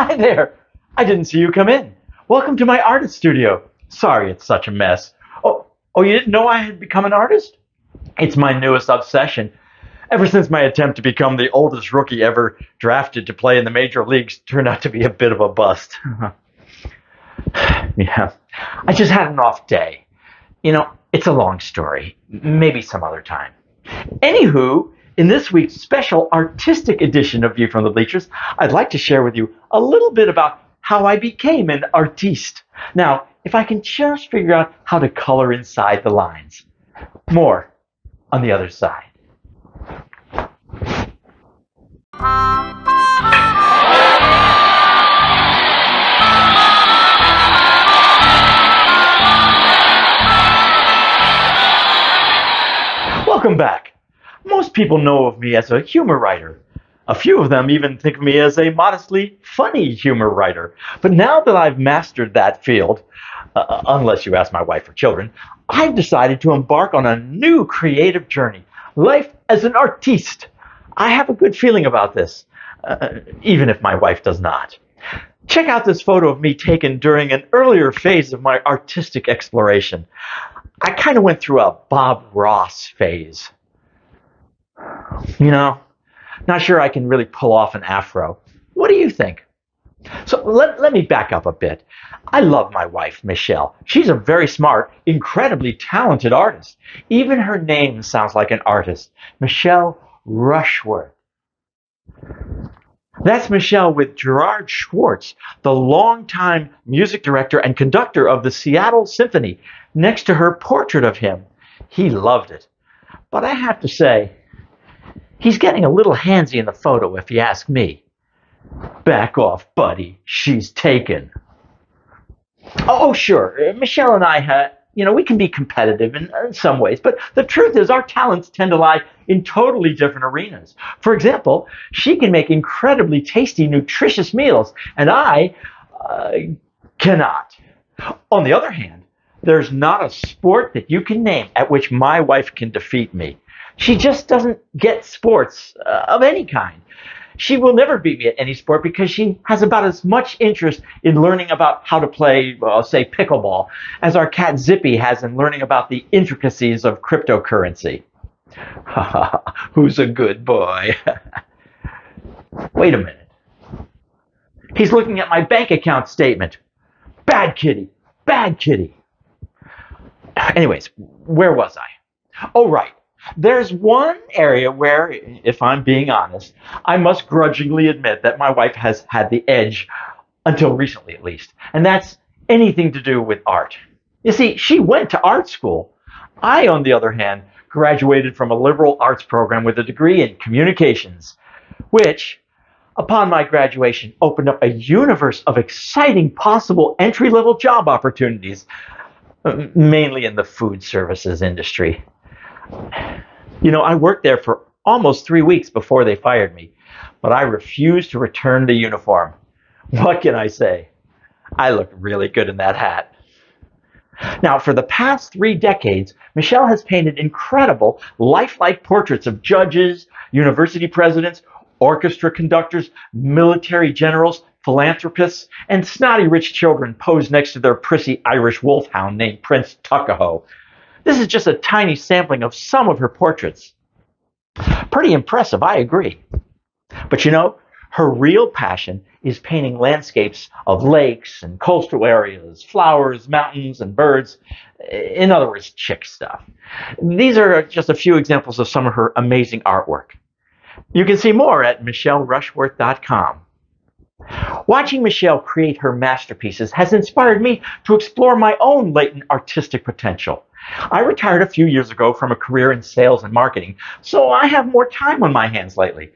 Hi there. I didn't see you come in. Welcome to my artist studio. Sorry it's such a mess. Oh, you didn't know I had become an artist? It's my newest obsession. Ever since my attempt to become the oldest rookie ever drafted to play in the major leagues turned out to be a bit of a bust. Yeah, I just had an off day. It's a long story. Maybe some other time. Anywho, in this week's special artistic edition of View from the Bleachers, I'd like to share with you a little bit about how I became an artiste. Now, if I can just figure out how to color inside the lines. More on the other side. Welcome back. Most people know of me as a humor writer. A few of them even think of me as a modestly funny humor writer. But now that I've mastered that field, unless you ask my wife or children, I've decided to embark on a new creative journey, life as an artiste. I have a good feeling about this, even if my wife does not. Check out this photo of me taken during an earlier phase of my artistic exploration. I kind of went through a Bob Ross phase. Not sure I can really pull off an afro. What do you think? So let me back up a bit. I love my wife, Michelle. She's a very smart, incredibly talented artist. Even her name sounds like an artist. Michelle Rushworth. That's Michelle with Gerard Schwartz, the longtime music director and conductor of the Seattle Symphony, next to her portrait of him. He loved it. But I have to say, he's getting a little handsy in the photo, if you ask me. Back off, buddy. She's taken. Oh, sure. Michelle and I, we can be competitive in some ways, but the truth is our talents tend to lie in totally different arenas. For example, she can make incredibly tasty, nutritious meals, and I cannot. On the other hand, there's not a sport that you can name at which my wife can defeat me. She just doesn't get sports of any kind. She will never beat me at any sport because she has about as much interest in learning about how to play, say, pickleball, as our cat Zippy has in learning about the intricacies of cryptocurrency. Who's a good boy? Wait a minute. He's looking at my bank account statement. Bad kitty. Bad kitty. Anyways, where was I? Oh, right. There's one area where, if I'm being honest, I must grudgingly admit that my wife has had the edge, until recently at least, and that's anything to do with art. You see, she went to art school. I, on the other hand, graduated from a liberal arts program with a degree in communications, which, upon my graduation, opened up a universe of exciting possible entry-level job opportunities, mainly in the food services industry. I worked there for almost 3 weeks before they fired me, but I refused to return the uniform. What can I say? I look really good in that hat. Now, for the past 3 decades, Michelle has painted incredible, lifelike portraits of judges, university presidents, orchestra conductors, military generals, philanthropists, and snotty rich children posed next to their prissy Irish wolfhound named Prince Tuckahoe. This is just a tiny sampling of some of her portraits. Pretty impressive, I agree. But her real passion is painting landscapes of lakes and coastal areas, flowers, mountains, and birds. In other words, chick stuff. These are just a few examples of some of her amazing artwork. You can see more at michellerushworth.com. Watching Michelle create her masterpieces has inspired me to explore my own latent artistic potential. I retired a few years ago from a career in sales and marketing, so I have more time on my hands lately.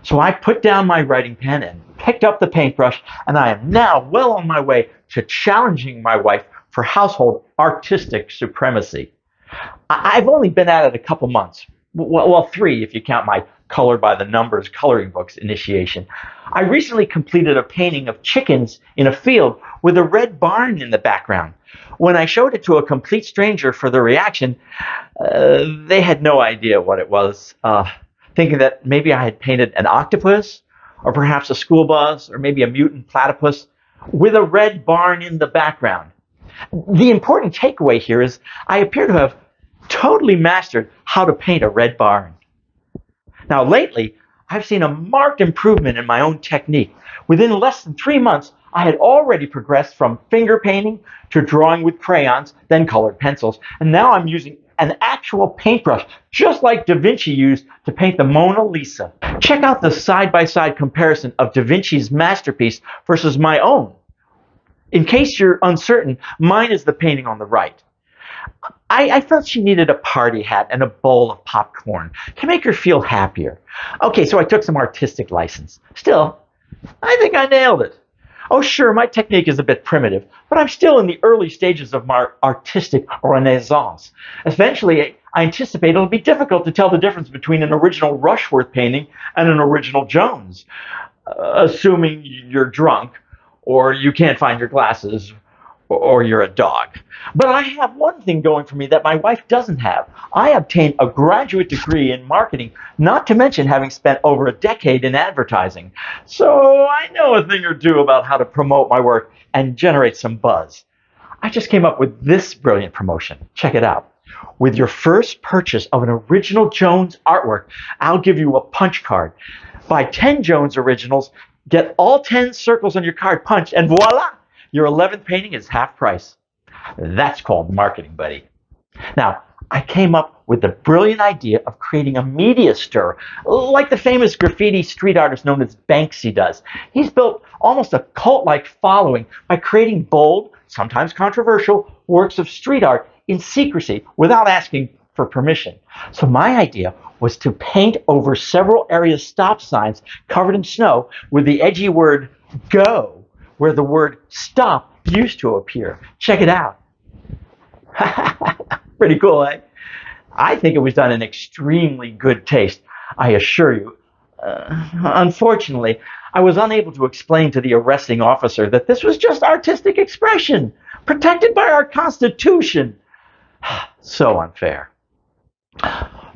So I put down my writing pen and picked up the paintbrush, and I am now well on my way to challenging my wife for household artistic supremacy. I've only been at it a couple months. Well, 3 if you count my color by the numbers coloring books initiation. I recently completed a painting of chickens in a field with a red barn in the background. When I showed it to a complete stranger for their reaction, they had no idea what it was, thinking that maybe I had painted an octopus or perhaps a school bus, or maybe a mutant platypus with a red barn in the background. The important takeaway here is I appear to have totally mastered how to paint a red barn. Now, lately, I've seen a marked improvement in my own technique. Within less than 3 months, I had already progressed from finger painting to drawing with crayons, then colored pencils, and now I'm using an actual paintbrush, just like Da Vinci used to paint the Mona Lisa. Check out the side-by-side comparison of Da Vinci's masterpiece versus my own. In case you're uncertain, mine is the painting on the right. I felt she needed a party hat and a bowl of popcorn to make her feel happier. Okay, so I took some artistic license. Still, I think I nailed it. Oh, sure, my technique is a bit primitive, but I'm still in the early stages of my artistic renaissance. Eventually, I anticipate it'll be difficult to tell the difference between an original Rushworth painting and an original Jones, assuming you're drunk, or you can't find your glasses, or you're a dog. But I have one thing going for me that my wife doesn't have. I obtained a graduate degree in marketing, not to mention having spent over a decade in advertising. So I know a thing or two about how to promote my work and generate some buzz. I just came up with this brilliant promotion. Check it out. With your first purchase of an original Jones artwork, I'll give you a punch card. Buy 10 Jones originals, get all 10 circles on your card punched, and voila! Your 11th painting is half price. That's called marketing, buddy. Now, I came up with the brilliant idea of creating a media stir, like the famous graffiti street artist known as Banksy does. He's built almost a cult-like following by creating bold, sometimes controversial, works of street art in secrecy without asking for permission. So my idea was to paint over several areas stop signs covered in snow with the edgy word "go," where the word "stop" used to appear. Check it out. Pretty cool, eh? I think it was done in extremely good taste, I assure you. Unfortunately, I was unable to explain to the arresting officer that this was just artistic expression, protected by our Constitution. So unfair.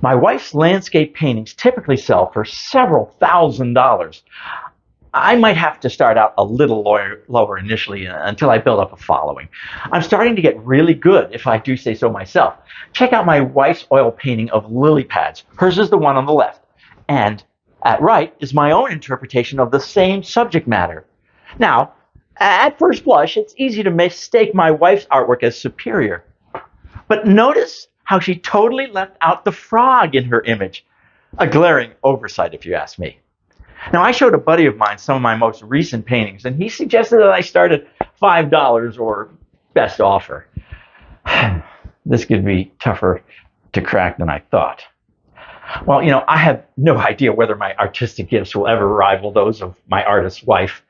My wife's landscape paintings typically sell for several $1,000s. I might have to start out a little lower initially until I build up a following. I'm starting to get really good, if I do say so myself. Check out my wife's oil painting of lily pads. Hers is the one on the left. And at right is my own interpretation of the same subject matter. Now, at first blush, it's easy to mistake my wife's artwork as superior. But notice how she totally left out the frog in her image. A glaring oversight, if you ask me. Now, I showed a buddy of mine some of my most recent paintings, and he suggested that I start at $5 or best offer. This could be tougher to crack than I thought. Well, I have no idea whether my artistic gifts will ever rival those of my artist wife.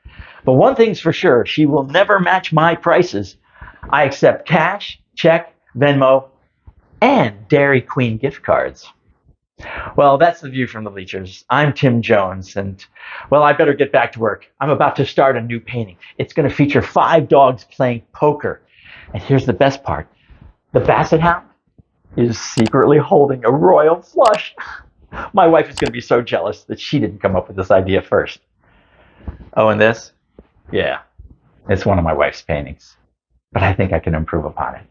But one thing's for sure, she will never match my prices. I accept cash, check, Venmo, and Dairy Queen gift cards. Well, that's the view from the bleachers. I'm Tim Jones, and, well, I better get back to work. I'm about to start a new painting. It's going to feature 5 dogs playing poker. And here's the best part. The Basset Hound is secretly holding a royal flush. My wife is going to be so jealous that she didn't come up with this idea first. Oh, and this? Yeah, it's one of my wife's paintings. But I think I can improve upon it.